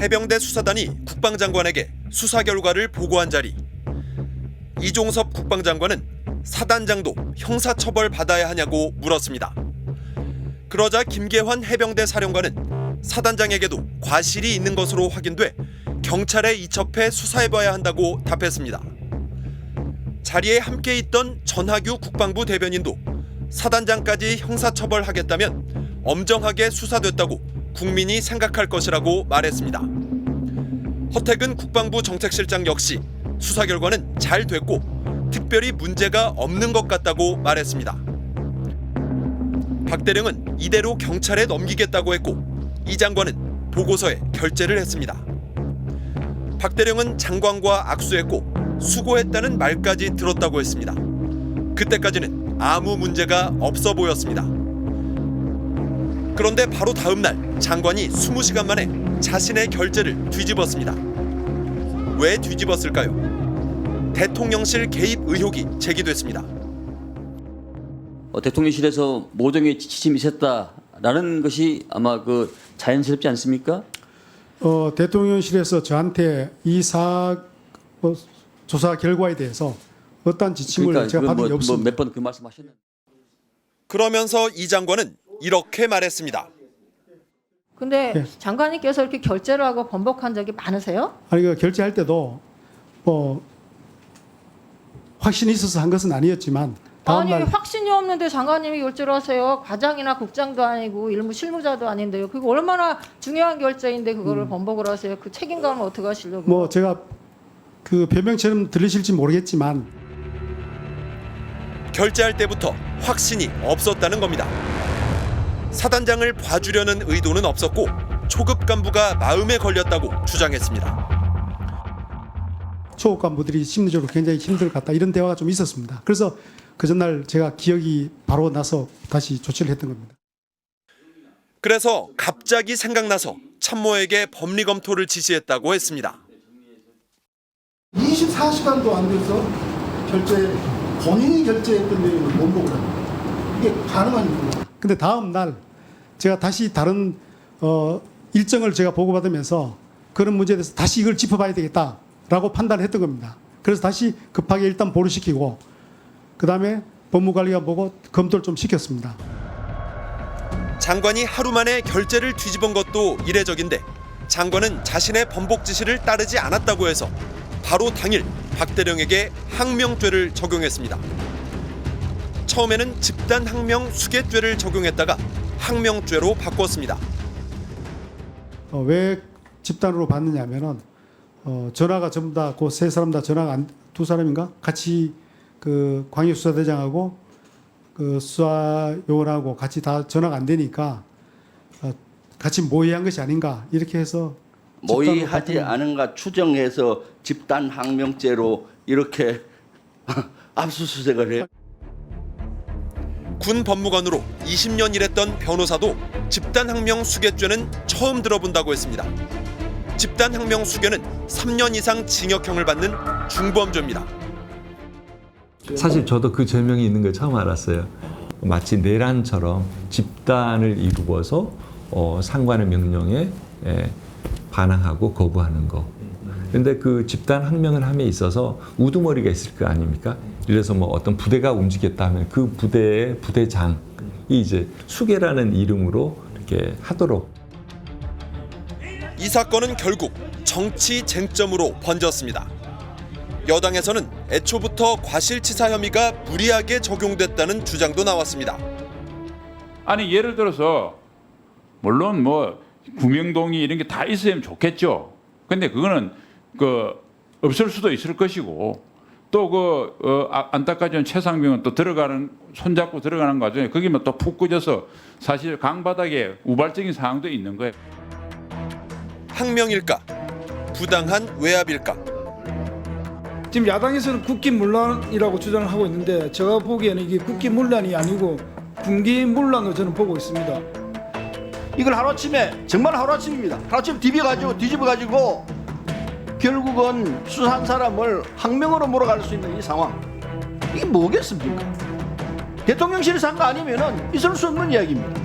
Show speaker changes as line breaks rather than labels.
해병대 수사단이 국방장관에게 수사 결과를 보고한 자리. 이종섭 국방장관은 사단장도 형사처벌 받아야 하냐고 물었습니다. 그러자 김계환 해병대 사령관은 사단장에게도 과실이 있는 것으로 확인돼 경찰에 이첩해 수사해봐야 한다고 답했습니다. 자리에 함께 있던 전하규 국방부 대변인도 사단장까지 형사처벌하겠다면 엄정하게 수사됐다고 국민이 생각할 것이라고 말했습니다. 허택은 국방부 정책실장 역시 수사 결과는 잘 됐고 특별히 문제가 없는 것 같다고 말했습니다. 박 대령은 이대로 경찰에 넘기겠다고 했고 이 장관은 보고서에 결재를 했습니다. 박 대령은 장관과 악수했고 수고했다는 말까지 들었다고 했습니다. 그때까지는 아무 문제가 없어 보였습니다. 그런데 바로 다음 날 장관이 20시간 만에 자신의 결재를 뒤집었습니다. 왜 뒤집었을까요? 대통령실 개입 의혹이 제기됐습니다.
대통령실에서 모종의 지침이 있었다라는 것이 아마 자연스럽지 않습니까?
대통령실에서 저한테 이 조사 결과에 대해서 어떤 지침을 제가 받은 게 없습니다.
몇 번 그 말씀하셨는데.
그러면서 이 장관은 이렇게 말했습니다.
근데
네.
장관님께서 이렇게 결재를 하고 번복한 적이 많으세요?
아니 결재할 때도 확신이 있어서 한 것은 아니었지만 다음 날
확신이 없는데 장관님이 결재를 하세요. 과장이나 국장도 아니고 일무 실무자도 아닌데요. 그거 얼마나 중요한 결재인데 그거를 번복을 하세요. 그 책임감을 어떻게 하시려고?
제가 그 변명처럼 들리실지 모르겠지만
결재할 때부터 확신이 없었다는 겁니다. 사단장을 봐주려는 의도는 없었고 초급 간부가 마음에 걸렸다고 주장했습니다.
초급 간부들이 심리적으로 굉장히 힘들 것 같다 이런 대화가 좀 있었습니다. 그래서 그 전날 제가 기억이 바로 나서 다시 조치를 했던 겁니다.
그래서 갑자기 생각나서 참모에게 법리 검토를 지시했다고 했습니다.
24시간도 안 돼서 본인이 결제했던 내용을 번복을 합니다. 이게 가능한 일이에요.
근데 다음 날 제가 다시 다른 일정을 제가 보고받으면서 그런 문제에 대해서 다시 이걸 짚어봐야 되겠다라고 판단했던 겁니다. 그래서 다시 급하게 일단 보류시키고 그다음에 법무관리관 보고 검토를 좀 시켰습니다.
장관이 하루 만에 결재를 뒤집은 것도 이례적인데 장관은 자신의 번복 지시를 따르지 않았다고 해서 바로 당일 박 대령에게 항명죄를 적용했습니다. 처음에는 집단 항명 수괴죄를 적용했다가 항명죄로 바꿨습니다.
왜 집단으로 받느냐면은 전화가 전부 다 그 세 사람 다 전화가 두 사람인가 같이 그 광역수사대장하고 그 수사요원하고 같이 다 전화가 안 되니까 같이 모의한 것이 아닌가 이렇게 해서
모의하지 않은가 추정해서 집단 항명죄로 이렇게 압수수색을 해요.
군 법무관으로 20년 일했던 변호사도 집단 항명 수괴죄는 처음 들어본다고 했습니다. 집단 항명 수괴는 3년 이상 징역형을 받는 중범죄입니다.
사실 저도 그 죄명이 있는 걸 처음 알았어요. 마치 내란처럼 집단을 이루어서 상관의 명령에 반항하고 거부하는 거. 그런데 그 집단 항명을 함에 있어서 우두머리가 있을 거 아닙니까? 그래서 어떤 부대가 움직였다 하면 그 부대의 부대장이 이제 수괴라는 이름으로 이렇게 하도록.
이 사건은 결국 정치 쟁점으로 번졌습니다. 여당에서는 애초부터 과실치사 혐의가 무리하게 적용됐다는 주장도 나왔습니다.
아니 예를 들어서 물론 구명동의 이런 게 다 있으면 좋겠죠. 근데 그거는 없을 수도 있을 것이고 또 안타까운 최상병은 또 손잡고 들어가는 과정에 거기면 또 푹 꺼져서 사실 강바닥에 우발적인 상황도 있는 거예요.
항명일까? 부당한 외압일까?
지금 야당에서는 국기문란이라고 주장을 하고 있는데 제가 보기에는 이게 국기문란이 아니고 군기문란으로 저는 보고 있습니다.
이걸 하루아침에 정말 하루아침입니다. 하루아침에 뒤집어가지고 결국은 수사한 사람을 항명으로 몰아갈 수 있는 이 상황. 이게 뭐겠습니까? 대통령실에서 한 거 아니면은 있을 수 없는 이야기입니다.